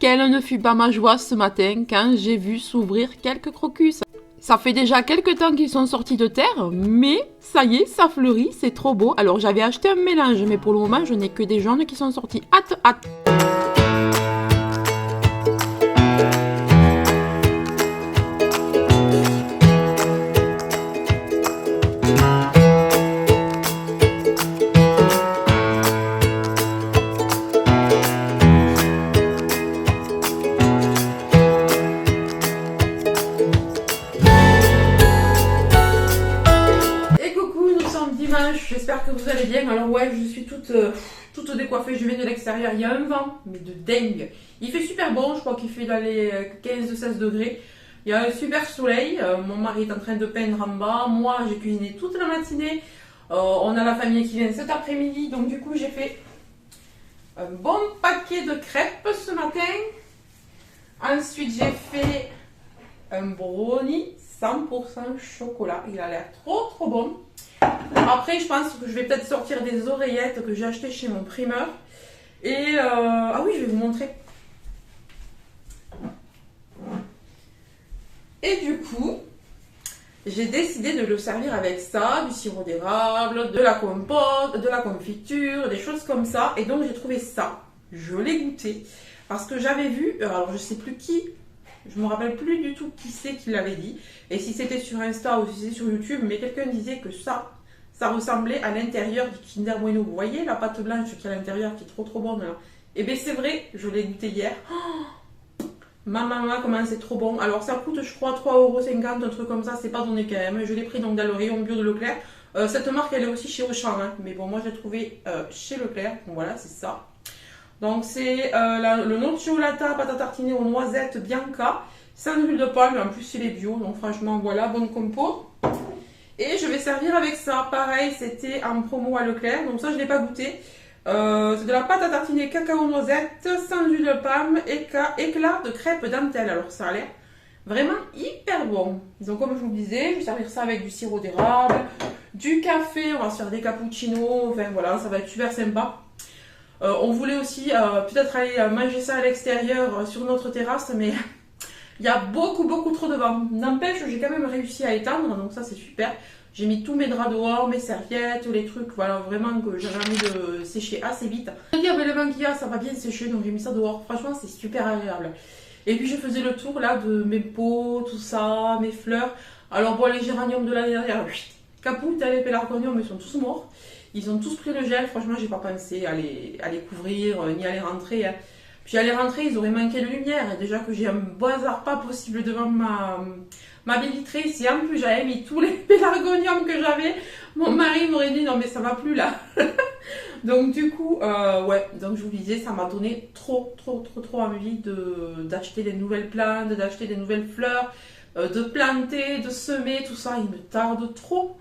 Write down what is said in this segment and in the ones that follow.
quelle ne fut pas ma joie ce matin quand j'ai vu s'ouvrir quelques crocus. Ça fait déjà quelques temps qu'ils sont sortis de terre, mais ça y est, ça fleurit, c'est trop beau. Alors j'avais acheté un mélange, mais pour le moment, je n'ai que des jaunes qui sont sortis. Hâte, hâte. J'espère que vous allez bien. Alors ouais, je suis toute décoiffée, je viens de l'extérieur, il y a un vent, mais de dingue. Il fait super bon, je crois qu'il fait dans les 15-16 degrés. Il y a un super soleil, mon mari est en train de peindre en bas, moi j'ai cuisiné toute la matinée. On a la famille qui vient cet après-midi, donc du coup j'ai fait un bon paquet de crêpes ce matin. Ensuite j'ai fait un brownie 100% chocolat, il a l'air trop bon. Après, je pense que je vais peut-être sortir des oreillettes que j'ai achetées chez mon primeur. Et ah oui, je vais vous montrer. Et du coup, j'ai décidé de le servir avec ça, du sirop d'érable, de la compote, de la confiture, des choses comme ça. Et donc, j'ai trouvé ça. Je l'ai goûté. Parce que j'avais vu, alors je sais plus qui, je me rappelle plus du tout qui c'est qui l'avait dit. Et si c'était sur Insta ou si c'était sur YouTube, mais quelqu'un disait que ça ressemblait à l'intérieur du Kinder Bueno. Vous voyez la pâte blanche qui est à l'intérieur, qui est trop bonne là. Et bien c'est vrai, je l'ai goûté hier. Oh, maman, comment c'est trop bon. Alors ça coûte, je crois, 3,50 €, un truc comme ça, c'est pas donné quand même. Je l'ai pris donc dans le rayon bio de Leclerc. Cette marque, elle est aussi chez Auchan, hein. Mais bon, moi je l'ai trouvé chez Leclerc. Donc voilà, c'est ça. Donc c'est le nocciolata pâte à tartiner aux noisettes Bianca, sans huile de palme, en plus il est bio, donc franchement voilà, bonne compo. Et je vais servir avec ça, pareil, c'était en promo à Leclerc, donc ça je ne l'ai pas goûté. C'est de la pâte à tartiner cacao noisette, sans huile de palme, éclat de crêpe dentelle. Alors ça a l'air vraiment hyper bon. Donc comme je vous le disais, je vais servir ça avec du sirop d'érable, du café, on va se faire des cappuccinos, enfin voilà, ça va être super sympa. On voulait aussi peut-être aller manger ça à l'extérieur sur notre terrasse, mais il y a beaucoup trop de vent. N'empêche, j'ai quand même réussi à étendre, donc ça c'est super. J'ai mis tous mes draps dehors, mes serviettes, les trucs, voilà, vraiment que j'avais envie de sécher assez vite. Je me dis avec le vent qu'il y a, ça va bien sécher, donc j'ai mis ça dehors. Franchement, c'est super agréable. Et puis je faisais le tour là de mes pots, tout ça, mes fleurs. Alors bon, les géraniums de l'année dernière, capoute, les pélargoniums, ils sont tous morts. Ils ont tous pris le gel, franchement, j'ai pas pensé à les couvrir, ni à les rentrer. Hein. Puis à les rentrer, ils auraient manqué de lumière. Et déjà que j'ai un bazar pas possible devant ma baie vitrée. Si en plus j'avais mis tous les pélargoniums que j'avais, mon mari m'aurait dit non mais ça va plus là. Donc du coup, ouais, donc je vous disais, ça m'a donné trop envie d'acheter des nouvelles plantes, d'acheter des nouvelles fleurs, de planter, de semer, tout ça. Il me tarde trop.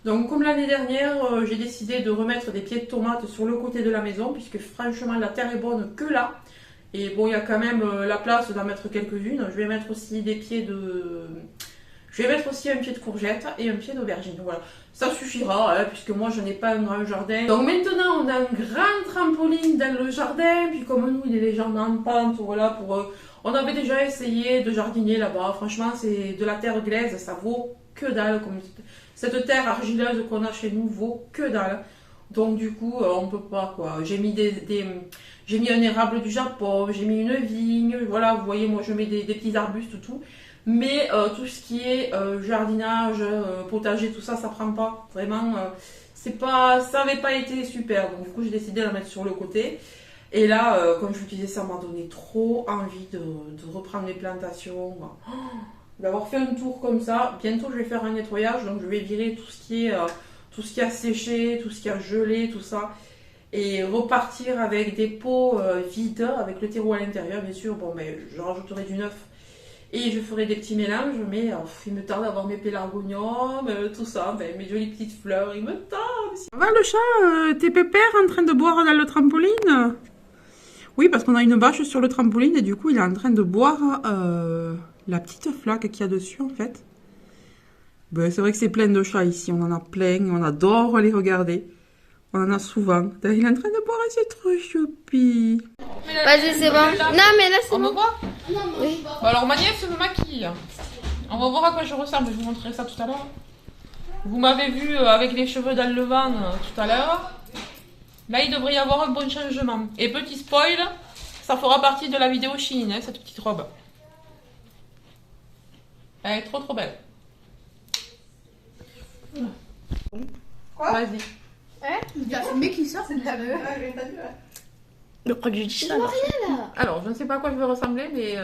Donc comme l'année dernière, j'ai décidé de remettre des pieds de tomates sur le côté de la maison, puisque franchement la terre est bonne que là. Et bon, il y a quand même la place d'en mettre quelques-unes. Je vais mettre aussi des pieds de... Je vais mettre aussi un pied de courgette et un pied d'aubergine. Voilà, ça suffira, hein, puisque moi je n'ai pas un grand jardin. Donc maintenant on a un grand trampoline dans le jardin. Puis comme nous il est légèrement en pente, voilà, on avait déjà essayé de jardiner là-bas. Franchement c'est de la terre glaise, ça vaut que dalle. Comme cette terre argileuse qu'on a chez nous vaut que dalle. Donc du coup on peut pas quoi. J'ai mis j'ai mis un érable du Japon, j'ai mis une vigne, voilà, vous voyez, moi je mets des petits arbustes, tout. Mais tout ce qui est jardinage, potager, tout ça, ça prend pas. Vraiment, ça n'avait pas été super. Donc du coup, j'ai décidé de la mettre sur le côté. Et là, comme je vous disais, ça m'a donné trop envie de reprendre les plantations. Oh, d'avoir fait un tour comme ça. Bientôt, je vais faire un nettoyage. Donc je vais virer tout ce qui a séché, tout ce qui a gelé, tout ça. Et repartir avec des pots vides, avec le terreau à l'intérieur, bien sûr. Bon, mais je rajouterai du neuf. Et je ferai des petits mélanges, mais il me tarde d'avoir mes pélargoniums, tout ça, ben, mes jolies petites fleurs, il me tarde. Ça va le chat, t'es pépère en train de boire dans le trampoline? Oui, parce qu'on a une bâche sur le trampoline et du coup il est en train de boire la petite flaque qu'il y a dessus en fait. Ben, c'est vrai que c'est plein de chats ici, on en a plein, on adore les regarder. On en a souvent. Il est en train de boire, c'est trop choupi. Vas-y, c'est bon. Non, mais là, c'est On me bon. voit? Oui. Bon, alors ma nièce me maquille. On va voir à quoi je ressemble, je vous montrerai ça tout à l'heure. Vous m'avez vu avec les cheveux dans le vent tout à l'heure. Là, il devrait y avoir un bon changement. Et petit spoil, ça fera partie de la vidéo Chine, hein, cette petite robe. Elle est trop trop belle. Quoi? Vas-y. Il a filmé qui sort, c'est de la Je crois que je dis ça. Là. Alors, je ne sais pas à quoi je vais ressembler, mais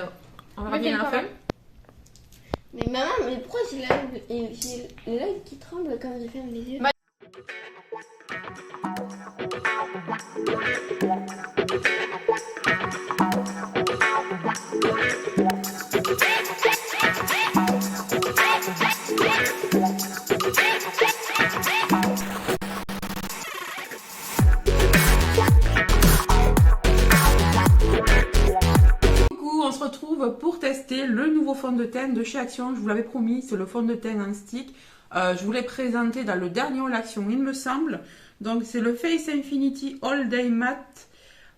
on verra bien à la fin. Mais maman, mais pourquoi j'ai l'œil qui tremble quand je ferme les yeux? On se retrouve pour tester le nouveau fond de teint de chez Action. Je vous l'avais promis, c'est le fond de teint en stick. Je vous l'ai présenté dans le dernier haul Action, il me semble. Donc c'est le Face Infinity All Day Matte.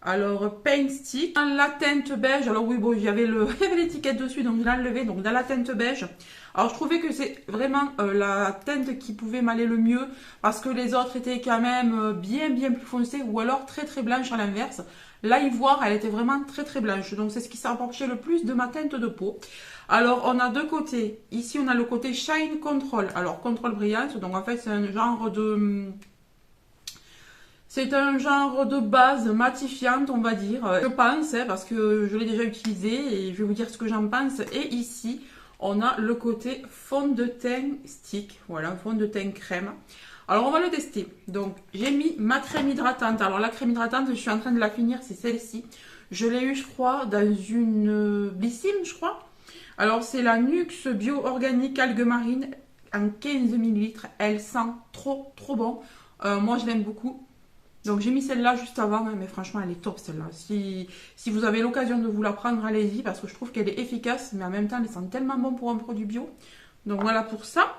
Alors Paint Stick. Dans la teinte beige, alors oui bon, il y avait l'étiquette dessus, donc je l'ai enlevé. Donc dans la teinte beige. Alors je trouvais que c'est vraiment la teinte qui pouvait m'aller le mieux. Parce que les autres étaient quand même bien plus foncées. Ou alors très blanches à l'inverse. La ivoire, elle était vraiment très blanche. Donc, c'est ce qui s'est rapproché le plus de ma teinte de peau. Alors, on a deux côtés. Ici, on a le côté Shine Control. Alors, contrôle brillance. Donc, en fait, c'est un genre de... C'est un genre de base matifiante, on va dire. Je pense, hein, parce que je l'ai déjà utilisé. Et je vais vous dire ce que j'en pense. Et ici, on a le côté fond de teint stick. Voilà, fond de teint crème. Alors, on va le tester. Donc, j'ai mis ma crème hydratante. Alors, la crème hydratante, je suis en train de la finir, c'est celle-ci. Je l'ai eu, je crois, dans une Blissim, je crois. Alors, c'est la Nuxe Bio Organique Algue Marine en 15 ml. Elle sent trop bon. Moi, je l'aime beaucoup. Donc, j'ai mis celle-là juste avant, hein, mais franchement, elle est top, celle-là. Si vous avez l'occasion de vous la prendre, allez-y, parce que je trouve qu'elle est efficace, mais en même temps, elle sent tellement bon pour un produit bio. Donc, voilà pour ça.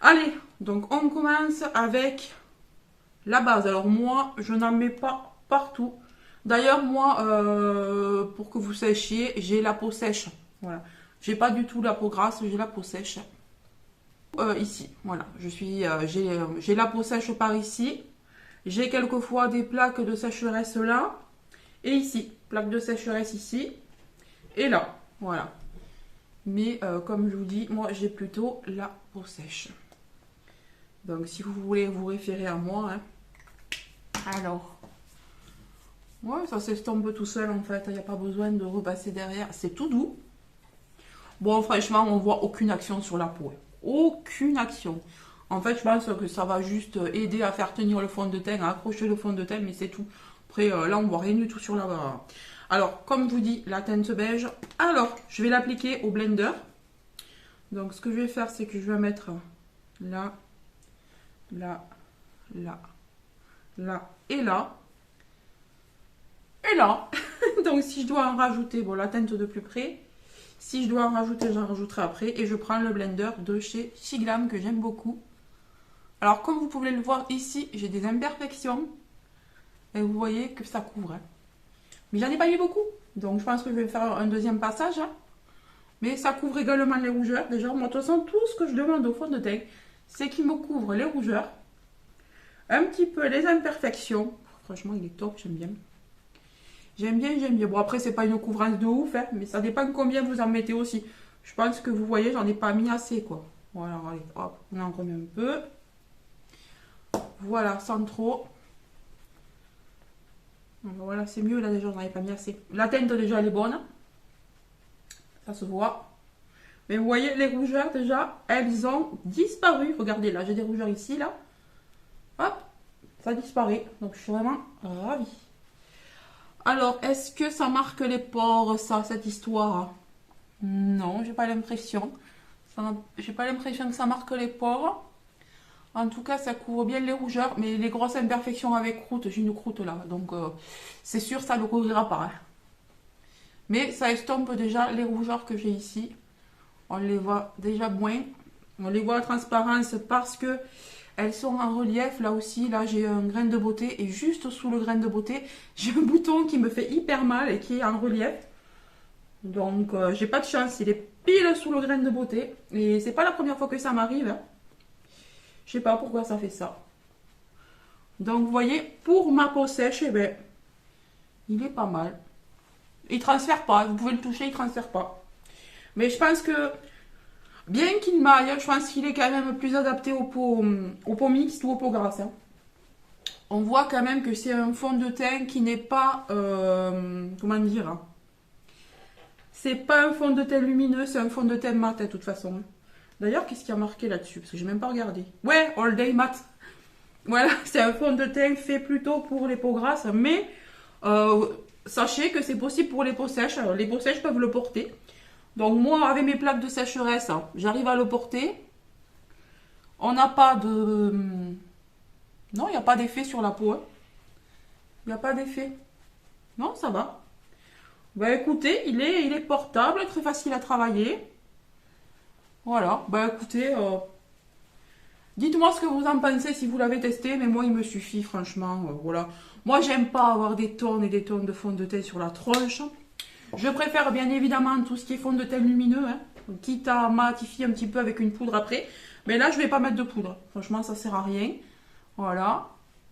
Allez, donc on commence avec la base. Alors moi, je n'en mets pas partout. D'ailleurs, moi, pour que vous sachiez, j'ai la peau sèche. Voilà. J'ai pas du tout la peau grasse, j'ai la peau sèche. Ici, voilà. J'ai la peau sèche par ici. J'ai quelquefois des plaques de sécheresse là. Et ici, plaque de sécheresse ici. Et là, voilà. Mais comme je vous dis, moi, j'ai plutôt la peau sèche. Donc, si vous voulez vous référer à moi, hein. Alors, ouais, ça s'estompe tout seul en fait. Il n'y a pas besoin de repasser derrière. C'est tout doux. Bon, franchement, on voit aucune action sur la peau. Aucune action. En fait, je pense que ça va juste aider à faire tenir le fond de teint, à accrocher le fond de teint, mais c'est tout. Après, là, on voit rien du tout sur la barre. Alors, comme je vous dis, la teinte beige. Alors, je vais l'appliquer au blender. Donc, ce que je vais faire, c'est que je vais mettre là. Là, et là. Et là. Donc si je dois en rajouter, bon la teinte de plus près. Si je dois en rajouter, j'en rajouterai après. Et je prends le blender de chez Shiglam que j'aime beaucoup. Alors comme vous pouvez le voir ici, j'ai des imperfections. Et vous voyez que ça couvre. Hein. Mais j'en ai pas mis beaucoup. Donc je pense que je vais faire un deuxième passage. Hein. Mais ça couvre également les rougeurs. Déjà, moi de toute façon, tout ce que je demande au fond de teint, c'est qu'il me couvre les rougeurs, un petit peu les imperfections. Franchement, il est top, j'aime bien. J'aime bien. Bon, après, c'est pas une couvrance de ouf, hein, mais ça dépend combien vous en mettez aussi. Je pense que vous voyez, j'en ai pas mis assez, quoi. Voilà, allez, hop, on en remet un peu. Voilà, sans trop. Voilà, c'est mieux, là, déjà, j'en avais pas mis assez. La teinte, déjà, elle est bonne. Ça se voit. Mais vous voyez, les rougeurs, déjà, elles ont disparu. Regardez, là, j'ai des rougeurs ici, là. Hop, ça disparaît. Donc, je suis vraiment ravie. Alors, est-ce que ça marque les pores, ça, cette histoire? Non, j'ai pas l'impression. J'ai pas l'impression que ça marque les pores. En tout cas, ça couvre bien les rougeurs. Mais les grosses imperfections avec croûte, j'ai une croûte, là. Donc, c'est sûr, ça ne le couvrira pas. Hein. Mais ça estompe déjà les rougeurs que j'ai ici. On les voit déjà moins. On les voit en transparence parce que Elles sont en relief, là aussi, là j'ai un grain de beauté et juste sous le grain de beauté, j'ai un bouton qui me fait hyper mal et qui est en relief. Donc j'ai pas de chance, il est pile sous le grain de beauté et c'est pas la première fois que ça m'arrive. Hein. Je sais pas pourquoi ça fait ça. Donc vous voyez, pour ma peau sèche, eh ben, il est pas mal. Il transfère pas, vous pouvez le toucher, il transfère pas. Mais je pense que, bien qu'il maille, je pense qu'il est quand même plus adapté aux peaux mixtes ou aux peaux grasses. Hein. On voit quand même que c'est un fond de teint qui n'est pas, comment dire, hein. C'est pas un fond de teint lumineux, c'est un fond de teint mat de toute façon. Hein. D'ailleurs, qu'est-ce qu'il y a marqué là-dessus? Parce que j'ai même pas regardé. Ouais, All Day Matte. Voilà, c'est un fond de teint fait plutôt pour les peaux grasses, mais sachez que c'est possible pour les peaux sèches. Alors, les peaux sèches peuvent le porter. Donc moi, avec mes plaques de sécheresse, j'arrive à le porter. On n'a pas de... Non, il n'y a pas d'effet sur la peau. Hein. Il n'y a pas d'effet. Non, ça va. Bah écoutez, il est portable, très facile à travailler. Voilà, bah écoutez, dites-moi ce que vous en pensez si vous l'avez testé, mais moi il me suffit franchement, voilà. Moi j'aime pas avoir des tonnes et des tonnes de fond de teint sur la tronche. Je préfère bien évidemment tout ce qui est fond de teint lumineux, hein, quitte à matifier un petit peu avec une poudre après. Mais là je vais pas mettre de poudre, franchement ça sert à rien. Voilà,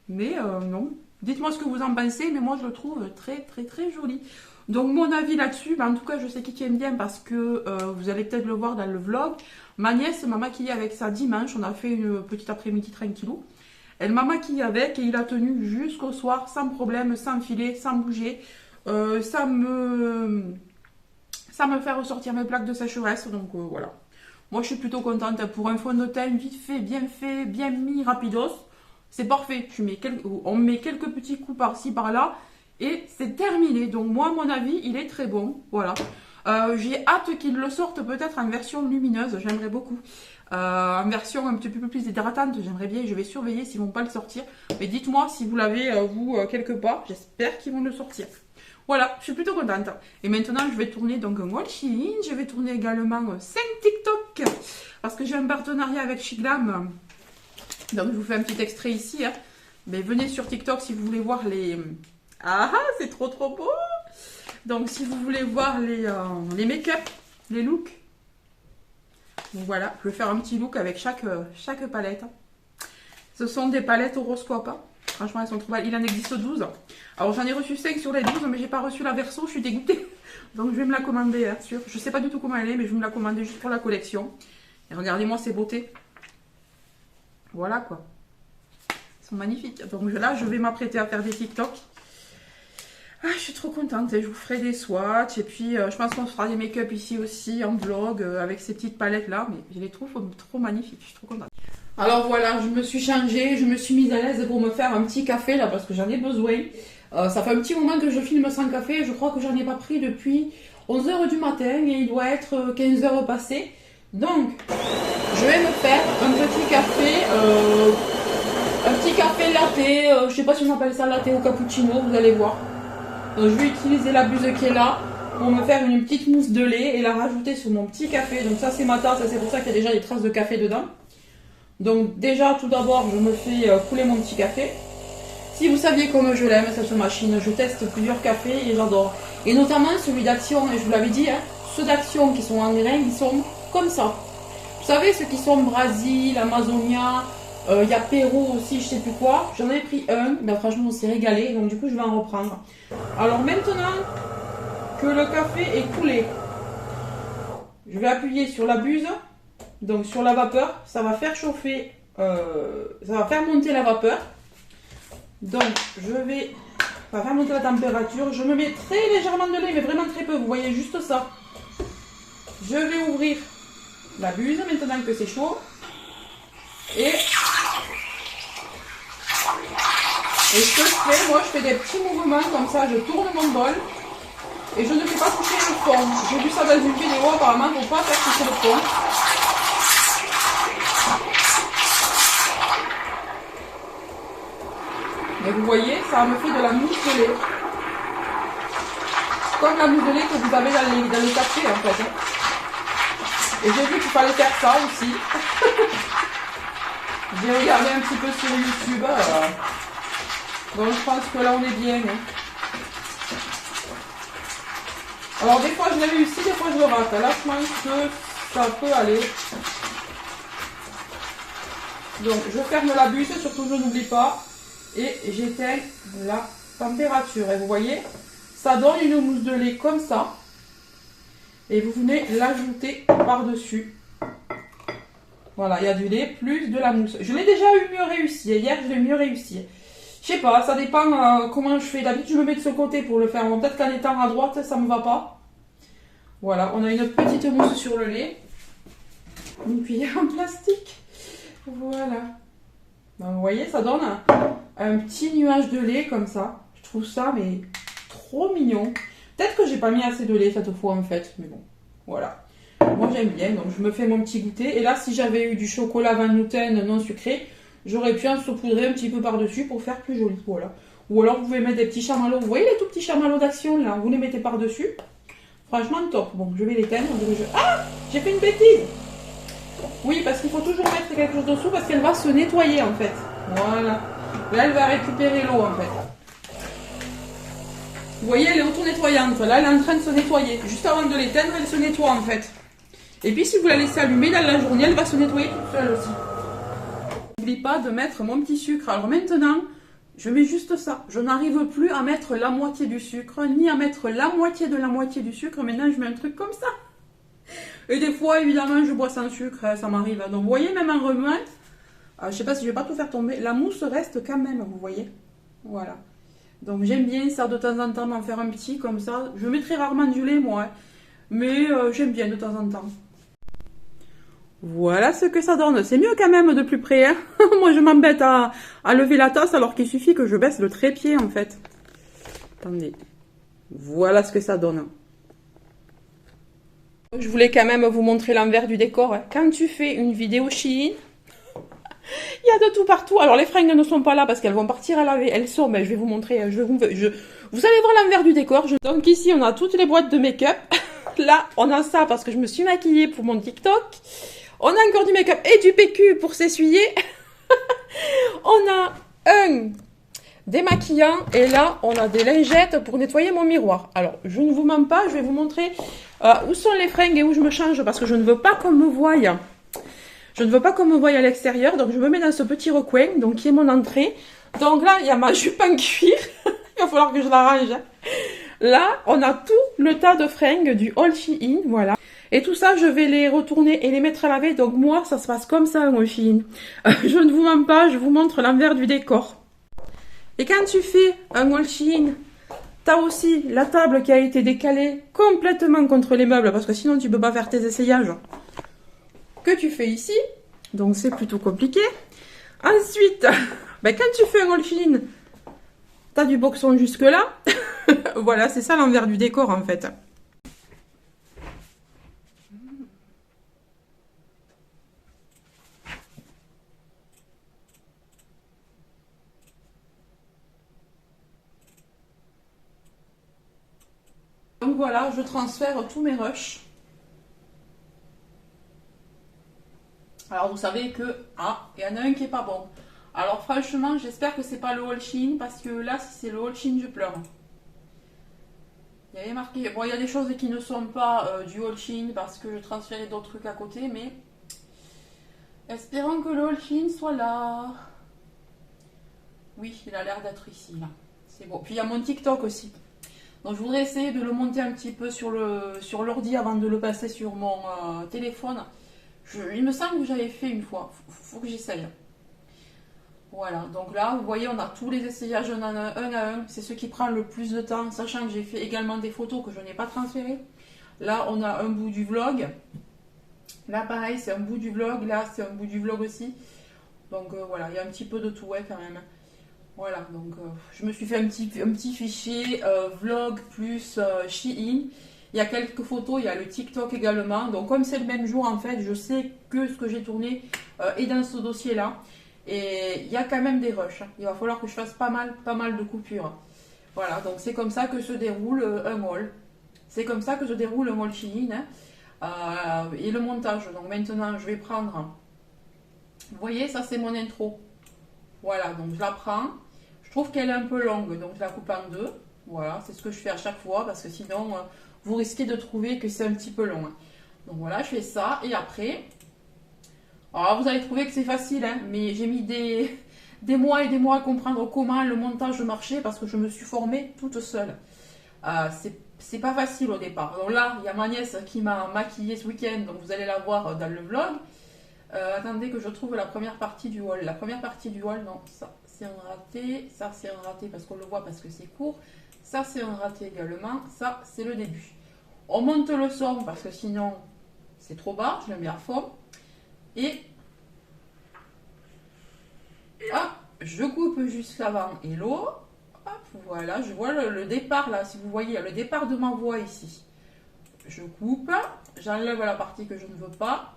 mais non. Dites-moi ce que vous en pensez, mais moi je le trouve très très très joli. Donc mon avis là-dessus, en tout cas je sais qu'il aime bien parce que vous allez peut-être le voir dans le vlog. Ma nièce m'a maquillée avec ça dimanche, on a fait une petite après-midi tranquillou. Elle m'a maquillée avec et il a tenu jusqu'au soir sans problème, sans filer, sans bouger. Ça me fait ressortir mes plaques de sécheresse, donc voilà. Moi je suis plutôt contente pour un fond de teint vite fait, bien mis, rapidos. C'est parfait, on met quelques petits coups par-ci, par-là. Et c'est terminé. Donc moi, à mon avis, il est très bon. Voilà. J'ai hâte qu'il le sorte peut-être en version lumineuse. J'aimerais beaucoup. En version un petit peu plus hydratante, j'aimerais bien. Je vais surveiller s'ils vont pas le sortir. Mais dites-moi si vous l'avez, vous, quelque part. J'espère qu'ils vont le sortir. Voilà, je suis plutôt contente. Et maintenant, je vais tourner donc un Shein. Je vais tourner également 5 TikTok. Parce que j'ai un partenariat avec Shiglam. Donc, je vous fais un petit extrait ici. Hein. Mais venez sur TikTok si vous voulez voir les... Ah, c'est trop trop beau. Donc, si vous voulez voir les make-up, les looks. Donc voilà, je vais faire un petit look avec chaque palette. Ce sont des palettes horoscope. Franchement, elles sont trop belles. Il en existe 12. Alors, j'en ai reçu 5 sur les 12, mais j'ai pas reçu la verso. Je suis dégoûtée. Donc, je vais me la commander, hein, sûr. Je sais pas du tout comment elle est, mais je vais me la commander juste pour la collection. Et regardez-moi ces beautés. Voilà, quoi. Elles sont magnifiques. Donc là, je vais m'apprêter à faire des TikTok. Ah, je suis trop contente, je vous ferai des swatchs et puis je pense qu'on fera des make-up ici aussi en vlog avec ces petites palettes là, mais je les trouve trop magnifiques, je suis trop contente. Alors voilà, je me suis changée, je me suis mise à l'aise pour me faire un petit café là parce que j'en ai besoin. Ça fait un petit moment que je filme sans café, je crois que j'en ai pas pris depuis 11 h du matin et il doit être 15 h passées. Donc, je vais me faire un petit café latte, je sais pas si on appelle ça latte ou cappuccino, vous allez voir. Donc je vais utiliser la buse qui est là pour me faire une petite mousse de lait et la rajouter sur mon petit café. Donc ça c'est ma tasse, c'est pour ça qu'il y a déjà des traces de café dedans. Donc déjà tout d'abord je me fais couler mon petit café. Si vous saviez comme je l'aime cette machine, je teste plusieurs cafés et j'adore. Et notamment celui d'Action, et je vous l'avais dit, hein, ceux d'Action qui sont en grains, ils sont comme ça. Vous savez ceux qui sont Brésil, Amazonia, il y a Pérou aussi, je sais plus quoi. J'en ai pris un, ben franchement on s'est régalé, donc du coup je vais en reprendre. Alors maintenant que le café est coulé, je vais appuyer sur la buse, donc sur la vapeur, ça va faire chauffer, ça va faire monter la vapeur. Donc ça va faire monter la température, je me mets très légèrement de lait, mais vraiment très peu, vous voyez juste ça. Je vais ouvrir la buse maintenant que c'est chaud. Et ce que je fais, moi je fais des petits mouvements comme ça, je tourne mon bol et je ne fais pas toucher le fond. J'ai vu ça dans une vidéo, apparemment il ne faut pas faire toucher le fond. Et vous voyez, ça me fait de la mousse de lait. Comme la mousse de lait que vous avez dans le café en fait. Et j'ai vu qu'il fallait faire ça aussi. J'ai regardé un petit peu sur YouTube. Donc je pense que là on est bien. Hein. Alors des fois je l'ai réussi, des fois je le rate. Là je pense que ça peut aller. Donc je ferme la bûche, surtout je n'oublie pas. Et j'éteins la température. Et vous voyez, ça donne une mousse de lait comme ça. Et vous venez l'ajouter par-dessus. Voilà, il y a du lait plus de la mousse. Je l'ai déjà eu mieux réussi. Hier, je l'ai mieux réussi. Je sais pas, ça dépend comment je fais. D'habitude, je me mets de ce côté pour le faire. Bon, peut-être qu'en étant à droite, ça ne me va pas. Voilà, on a une petite mousse sur le lait. Une cuillère en plastique. Voilà. Donc, vous voyez, ça donne un petit nuage de lait comme ça. Je trouve ça, mais trop mignon. Peut-être que j'ai pas mis assez de lait cette fois en fait, mais bon, voilà. Moi j'aime bien, donc je me fais mon petit goûter. Et là, si j'avais eu du chocolat Van-Houten non sucré, j'aurais pu en saupoudrer un petit peu par-dessus pour faire plus joli, voilà. Ou alors vous pouvez mettre des petits chamallows. Vous voyez les tout petits chamallows d'Action là, vous les mettez par-dessus. Franchement top. Bon, je vais l'éteindre. Ah, j'ai fait une bêtise. Oui, parce qu'il faut toujours mettre quelque chose dessous parce qu'elle va se nettoyer en fait. Voilà. Là, elle va récupérer l'eau en fait. Vous voyez, elle est auto-nettoyante. Là, elle est en train de se nettoyer. Juste avant de l'éteindre, elle se nettoie en fait. Et puis, si vous la laissez allumer dans la journée, elle va se nettoyer toute seule aussi. N'oublie pas de mettre mon petit sucre. Alors maintenant, je mets juste ça. Je n'arrive plus à mettre la moitié du sucre, ni à mettre la moitié de la moitié du sucre. Maintenant, je mets un truc comme ça. Et des fois, évidemment, je bois sans sucre. Ça m'arrive. Donc, vous voyez, même en remuant, je ne sais pas si je ne vais pas tout faire tomber. La mousse reste quand même, vous voyez. Voilà. Donc j'aime bien ça de temps en temps m'en faire un petit comme ça. Je mets très rarement du lait moi, hein. Mais j'aime bien de temps en temps. Voilà ce que ça donne. C'est mieux quand même de plus près. Hein. Moi je m'embête à lever la tasse alors qu'il suffit que je baisse le trépied en fait. Attendez. Voilà ce que ça donne. Je voulais quand même vous montrer l'envers du décor. Hein. Quand tu fais une vidéo Shein, il y a de tout partout. Alors les fringues ne sont pas là parce qu'elles vont partir à laver. Elles sont, mais je vais vous montrer. Vous allez voir l'envers du décor. Donc ici on a toutes les boîtes de make-up. Là on a ça parce que je me suis maquillée pour mon TikTok. On a encore du make-up et du PQ pour s'essuyer. On a un démaquillant et là on a des lingettes pour nettoyer mon miroir. Alors je ne vous mens pas, je vais vous montrer où sont les fringues et où je me change parce que je ne veux pas qu'on me voie. Je ne veux pas qu'on me voie à l'extérieur, donc je me mets dans ce petit recoin, donc qui est mon entrée. Donc là, il y a ma jupe en cuir. Il va falloir que je la range. Là, on a tout le tas de fringues du All Shein, voilà. Et tout ça, je vais les retourner et les mettre à laver. Donc moi, ça se passe comme ça, un All Shein. Je ne vous mens pas, je vous montre l'envers du décor. Et quand tu fais un All Shein, t'as aussi la table qui a été décalée complètement contre les meubles, parce que sinon tu peux pas faire tes essayages. Que tu fais ici, donc c'est plutôt compliqué. Ensuite, ben quand tu fais un All Shein, t'as du boxon jusque là. Voilà, c'est ça l'envers du décor en fait. Donc voilà, je transfère tous mes rushs. Alors vous savez que il y en a un qui est pas bon. Alors franchement, j'espère que c'est pas le All Shein parce que là, si c'est le All Shein, je pleure. Il y avait marqué, bon, il y a des choses qui ne sont pas du All Shein parce que je transférais d'autres trucs à côté, mais espérons que le All Shein soit là. Oui, il a l'air d'être ici, là. C'est bon. Puis il y a mon TikTok aussi. Donc je voudrais essayer de le monter un petit peu sur l'ordi avant de le passer sur mon téléphone. Il me semble que j'avais fait une fois. Faut que j'essaye. Voilà, donc là, vous voyez, on a tous les essayages un à un. C'est ce qui prend le plus de temps, sachant que j'ai fait également des photos que je n'ai pas transférées. Là, on a un bout du vlog. Là, pareil, c'est un bout du vlog. Là, c'est un bout du vlog aussi. Donc voilà, il y a un petit peu de tout, ouais, quand même. Voilà, donc je me suis fait un petit fichier vlog plus Shein. Il y a quelques photos, il y a le TikTok également. Donc comme c'est le même jour, en fait, je sais que ce que j'ai tourné est dans ce dossier-là. Et il y a quand même des rushs. Il va falloir que je fasse pas mal de coupures. Voilà, donc c'est comme ça que se déroule un haul. C'est comme ça que se déroule un haul Shein. Et le montage. Donc maintenant, je vais prendre Vous voyez, ça c'est mon intro. Voilà, donc je la prends. Je trouve qu'elle est un peu longue, donc je la coupe en deux. Voilà, c'est ce que je fais à chaque fois, parce que sinon, vous risquez de trouver que c'est un petit peu long. Hein. Donc voilà, je fais ça, et après... Alors vous allez trouver que c'est facile, hein, mais j'ai mis des mois et des mois à comprendre comment le montage marchait, parce que je me suis formée toute seule. C'est pas facile au départ. Donc là, il y a ma nièce qui m'a maquillée ce week-end, donc vous allez la voir dans le vlog. Attendez que je trouve la première partie du haul. La première partie du haul, non, ça c'est un raté. Ça c'est un raté parce qu'on le voit parce que c'est court. Ça c'est un raté également. Ça c'est le début. On monte le son parce que sinon c'est trop bas. Je le mets à fond. Et hop, je coupe juste l'avant et l'eau. Hop, voilà, je vois le départ là. Si vous voyez, le départ de ma voix ici. Je coupe. J'enlève la partie que je ne veux pas.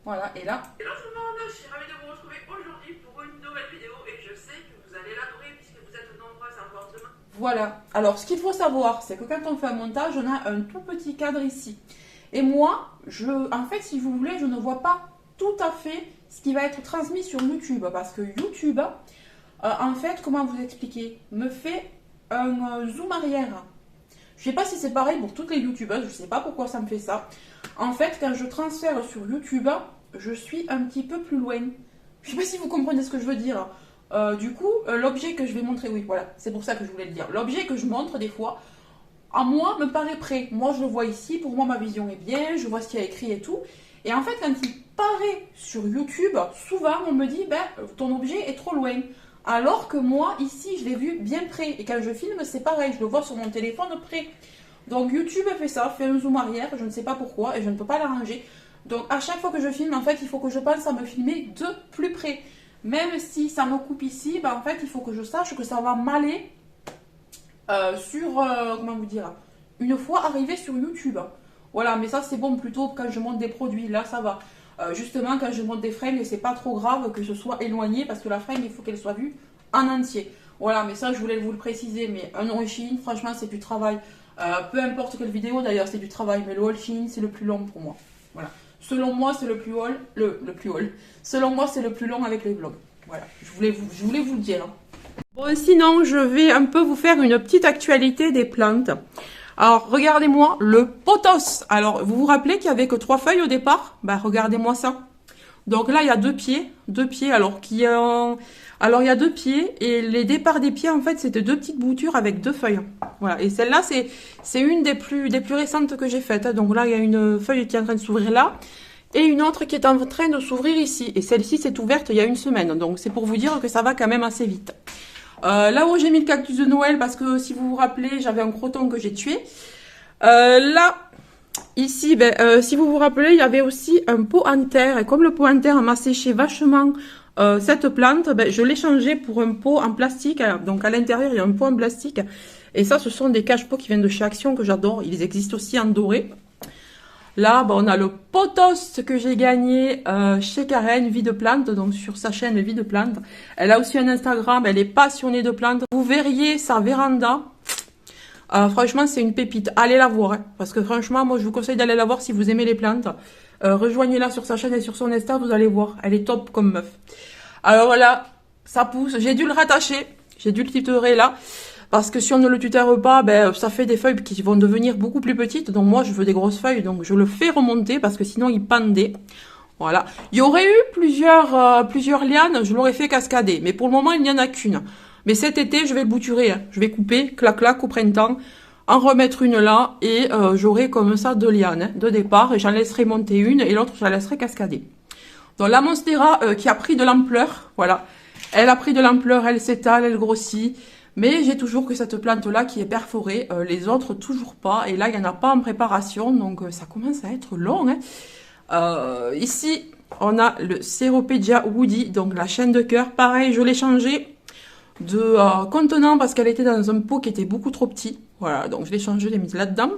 Voilà, et là... Hello tout le monde, je suis ravie de vous retrouver aujourd'hui pour une nouvelle vidéo et je sais que vous allez l'adorer puisque vous êtes nombreux à voir demain. Voilà, alors ce qu'il faut savoir, c'est que quand on fait un montage, on a un tout petit cadre ici. Et moi, en fait, si vous voulez, je ne vois pas tout à fait ce qui va être transmis sur YouTube. Parce que YouTube, en fait, comment vous expliquer, me fait un zoom arrière. Je ne sais pas si c'est pareil pour toutes les youtubeuses, je ne sais pas pourquoi ça me fait ça. En fait, quand je transfère sur YouTube, je suis un petit peu plus loin. Je ne sais pas si vous comprenez ce que je veux dire. Du coup, l'objet que je vais montrer, oui, voilà, c'est pour ça que je voulais le dire. L'objet que je montre des fois, à moi, me paraît prêt. Moi, je le vois ici, pour moi, ma vision est bien, je vois ce qu'il y a écrit et tout. Et en fait, quand il paraît sur YouTube, souvent, on me dit, ben, ton objet est trop loin. Alors que moi, ici, je l'ai vu bien près. Et quand je filme, c'est pareil, je le vois sur mon téléphone près. Donc YouTube fait ça, fait un zoom arrière, je ne sais pas pourquoi, et je ne peux pas l'arranger. Donc à chaque fois que je filme, en fait, il faut que je pense à me filmer de plus près. Même si ça me coupe ici, ben, en fait, il faut que je sache que ça va m'aller comment vous dire, une fois arrivé sur YouTube. Voilà, mais ça c'est bon plutôt quand je monte des produits, là ça va. Justement, quand je monte des fringues, c'est pas trop grave que ce soit éloigné, parce que la fringue, il faut qu'elle soit vue en entier. Voilà, mais ça, je voulais vous le préciser, mais un all-in, franchement, c'est du travail. Peu importe quelle vidéo, d'ailleurs, c'est du travail, mais le all-in, c'est le plus long pour moi. Voilà. Selon moi, c'est le plus haul, le plus haul. Selon moi, c'est le plus long avec les vlogs. Voilà, je voulais vous le dire. Hein. Bon, sinon, je vais un peu vous faire une petite actualité des plantes. Alors, regardez-moi le pothos. Alors, vous vous rappelez qu'il n'y avait que 3 feuilles au départ? Bah, regardez-moi ça. Donc là, il y a 2 pieds. 2 pieds, alors il y a 2 pieds. Et les départs des pieds, en fait, c'était 2 petites boutures avec 2 feuilles. Voilà. Et celle-là, c'est une des plus récentes que j'ai faites. Donc là, il y a une feuille qui est en train de s'ouvrir là. Et une autre qui est en train de s'ouvrir ici. Et celle-ci s'est ouverte il y a une semaine. Donc c'est pour vous dire que ça va quand même assez vite. Là où j'ai mis le cactus de Noël, parce que si vous vous rappelez, j'avais un croton que j'ai tué. Là, ici, si vous vous rappelez, il y avait aussi un pot en terre. Et comme le pot en terre m'a séché vachement cette plante, je l'ai changé pour un pot en plastique. Donc à l'intérieur, il y a un pot en plastique. Et ça, ce sont des cache-pots qui viennent de chez Action que j'adore. Ils existent aussi en doré. Là, on a le pothos que j'ai gagné chez Karen, Vie de Plante, donc sur sa chaîne Vie de Plante. Elle a aussi un Instagram, elle est passionnée de plantes. Vous verriez sa véranda. Franchement, c'est une pépite. Allez la voir, hein, parce que franchement, moi, je vous conseille d'aller la voir si vous aimez les plantes. Rejoignez-la sur sa chaîne et sur son Insta, vous allez voir. Elle est top comme meuf. Alors voilà, ça pousse. J'ai dû le rattacher, j'ai dû le tutorer là. Parce que si on ne le tutère pas, ça fait des feuilles qui vont devenir beaucoup plus petites. Donc moi, je veux des grosses feuilles, donc je le fais remonter parce que sinon, il pendait. Voilà. Il y aurait eu plusieurs lianes, je l'aurais fait cascader. Mais pour le moment, il n'y en a qu'une. Mais cet été, je vais le bouturer. Hein. Je vais couper, clac-clac, au printemps, en remettre une là. Et j'aurai comme ça 2 lianes hein, de départ. Et j'en laisserai monter une et l'autre, je la laisserai cascader. Donc la monstera qui a pris de l'ampleur, voilà. Elle a pris de l'ampleur, elle s'étale, elle grossit. Mais j'ai toujours que cette plante-là qui est perforée, les autres toujours pas. Et là, il n'y en a pas en préparation, donc ça commence à être long. Hein. Ici, on a le Ceropedia Woody, donc la chaîne de cœur. Pareil, je l'ai changé de contenant parce qu'elle était dans un pot qui était beaucoup trop petit. Voilà, donc je l'ai changé, je l'ai mise là-dedans.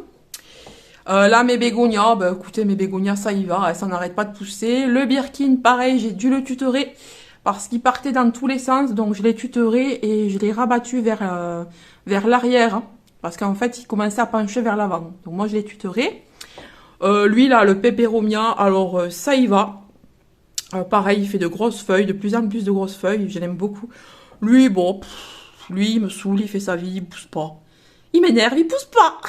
Là, mes bégonias, écoutez, mes bégonias, ça y va, ça n'arrête pas de pousser. Le Birkin, pareil, j'ai dû le tutorer. Parce qu'il partait dans tous les sens, donc je l'ai tutoré et je l'ai rabattu vers l'arrière. Hein, parce qu'en fait, il commençait à pencher vers l'avant. Donc moi, je l'ai tutoré. Lui, là, le Peperomia, alors ça y va. Pareil, il fait de grosses feuilles, de plus en plus de grosses feuilles, je l'aime beaucoup. Lui, bon, lui, il me saoule, il fait sa vie, il pousse pas. Il m'énerve, il pousse pas.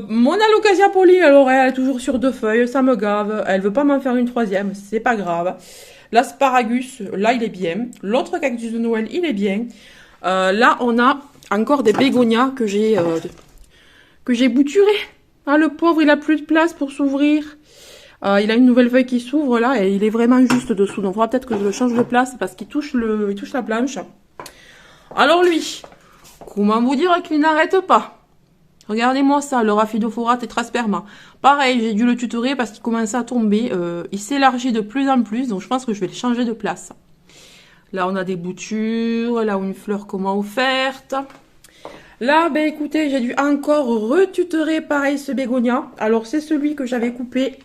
Mon alocasia poly, alors elle est toujours sur 2 feuilles, ça me gave. Elle veut pas m'en faire une 3e, c'est pas grave. L'asparagus, là, il est bien. L'autre cactus de Noël, il est bien. Là, on a encore des bégonias que j'ai bouturés. Ah, le pauvre, il a plus de place pour s'ouvrir. Il a une nouvelle feuille qui s'ouvre là et il est vraiment juste dessous. Donc, il faudra peut-être que je le change de place parce qu'il touche la planche. Alors lui, comment vous dire qu'il n'arrête pas? Regardez-moi ça, le Rhaphidophora tetrasperma. Pareil, j'ai dû le tutorer parce qu'il commençait à tomber. Il s'élargit de plus en plus, donc je pense que je vais le changer de place. Là, on a des boutures. Là, une fleur qu'on m'a offerte. Là, ben écoutez, j'ai dû encore retutorer pareil ce bégonia. Alors, c'est celui que j'avais coupé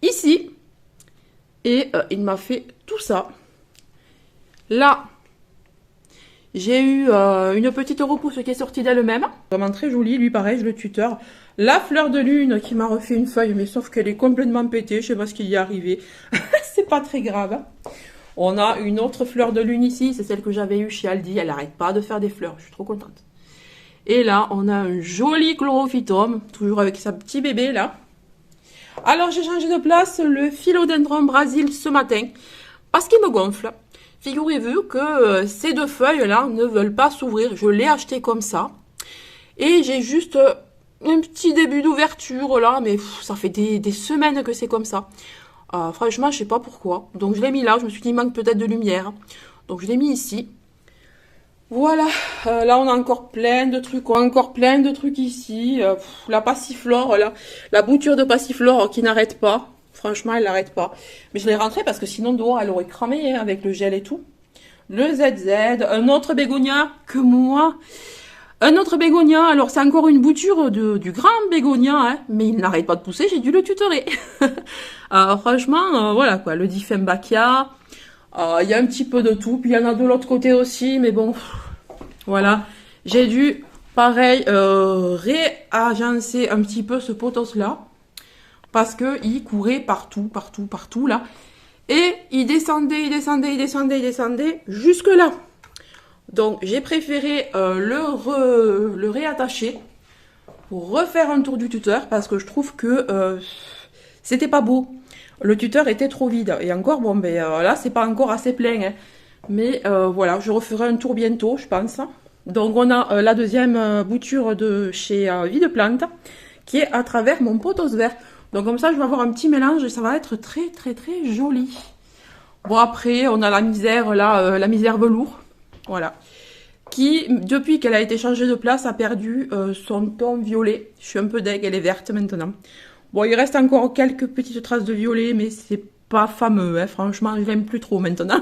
ici. Et il m'a fait tout ça. Là, j'ai eu une petite repousse qui est sortie d'elle-même. Vraiment très jolie, lui pareil, je le tuteur. La fleur de lune qui m'a refait une feuille, mais sauf qu'elle est complètement pétée, je sais pas ce qui y est arrivé. C'est pas très grave. On a une autre fleur de lune ici, c'est celle que j'avais eue chez Aldi. Elle n'arrête pas de faire des fleurs, je suis trop contente. Et là, on a un joli chlorophytum, toujours avec sa petit bébé là. Alors j'ai changé de place le philodendron Brésil ce matin, parce qu'il me gonfle. Figurez-vous que ces 2 feuilles-là ne veulent pas s'ouvrir. Je l'ai acheté comme ça. Et j'ai juste un petit début d'ouverture là. Mais ça fait des semaines que c'est comme ça. Franchement, je sais pas pourquoi. Donc je l'ai mis là. Je me suis dit, il manque peut-être de lumière. Donc je l'ai mis ici. Voilà. Là, on a encore plein de trucs. On a encore plein de trucs ici. La passiflore, là. La bouture de passiflore qui n'arrête pas. Franchement, elle n'arrête pas. Mais je l'ai rentrée parce que sinon, dehors, elle aurait cramé hein, avec le gel et tout. Le ZZ, un autre bégonia que moi. Un autre bégonia, alors c'est encore une bouture du grand bégonia, hein, mais il n'arrête pas de pousser, j'ai dû le tutorer. Franchement, voilà quoi, le Diffembacia. Il y a un petit peu de tout, puis il y en a de l'autre côté aussi, mais bon, voilà. J'ai dû, pareil, réagencer un petit peu ce potos-là. Parce que il courait partout, là. Et il descendait, jusque là. Donc, j'ai préféré le réattacher pour refaire un tour du tuteur parce que je trouve que c'était pas beau. Le tuteur était trop vide. Et encore, bon, ben là, c'est pas encore assez plein. Hein. Mais voilà, je referai un tour bientôt, je pense. Donc, on a la deuxième bouture de chez Vie de Plante qui est à travers mon potos vert. Donc comme ça, je vais avoir un petit mélange et ça va être très joli. Bon après, on a la misère là, la misère velours, voilà, qui depuis qu'elle a été changée de place a perdu son ton violet. Je suis un peu deg, elle est verte maintenant. Bon, il reste encore quelques petites traces de violet, mais c'est pas fameux, hein. Franchement, je l'aime plus trop maintenant.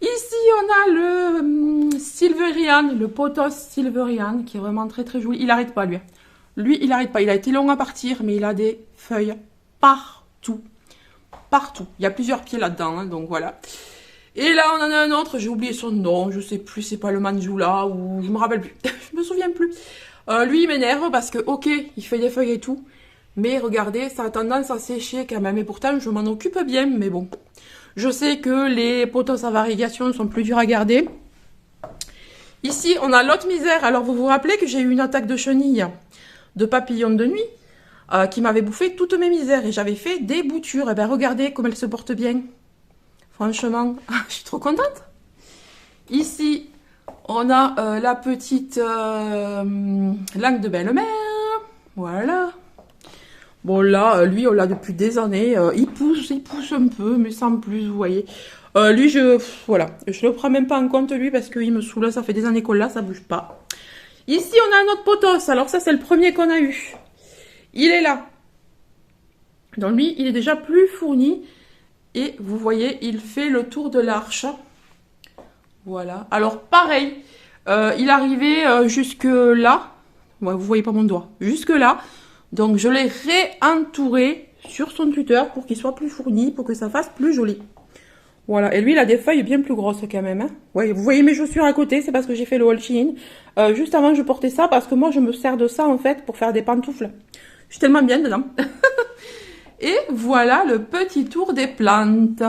Ici, on a le Silverian, le potos Silverian, qui est vraiment très joli. Il n'arrête pas lui. Lui, il n'arrête pas. Il a été long à partir, mais il a des feuilles partout. Partout. Il y a plusieurs pieds là-dedans, hein, donc voilà. Et là, on en a un autre. J'ai oublié son nom. Je sais plus, c'est pas le Manjula ou je me rappelle plus. Je me souviens plus. Lui, il m'énerve parce que, ok, il fait des feuilles et tout. Mais regardez, ça a tendance à sécher quand même. Et pourtant, je m'en occupe bien, mais bon. Je sais que les potos à variegation sont plus durs à garder. Ici, on a l'autre misère. Alors, vous vous rappelez que j'ai eu une attaque de chenille de papillons de nuit qui m'avait bouffé toutes mes misères et j'avais fait des boutures. Et bien regardez comme elle se porte bien. Franchement, je suis trop contente. Ici, on a la petite langue de belle-mère. Voilà. Bon là, lui, on l'a depuis des années. Il pousse un peu, mais sans plus, vous voyez. Lui, voilà, je le prends même pas en compte lui parce qu'il me saoule. Ça fait des années qu'on l'a, ça bouge pas. Ici, on a un autre potos. Alors ça, c'est le premier qu'on a eu. Il est là. Donc lui, il est déjà plus fourni. Et vous voyez, il fait le tour de l'arche. Voilà. Alors pareil, il arrivait jusque là. Ouais, vous voyez pas mon doigt. Jusque là. Donc je l'ai réentouré sur son tuteur pour qu'il soit plus fourni, pour que ça fasse plus joli. Voilà, et lui, il a des feuilles bien plus grosses quand même. Hein. Ouais, vous voyez mes chaussures à côté, c'est parce que j'ai fait le haul Shein. Juste avant, je portais ça parce que moi, je me sers de ça, en fait, pour faire des pantoufles. Je suis tellement bien dedans. Et voilà le petit tour des plantes.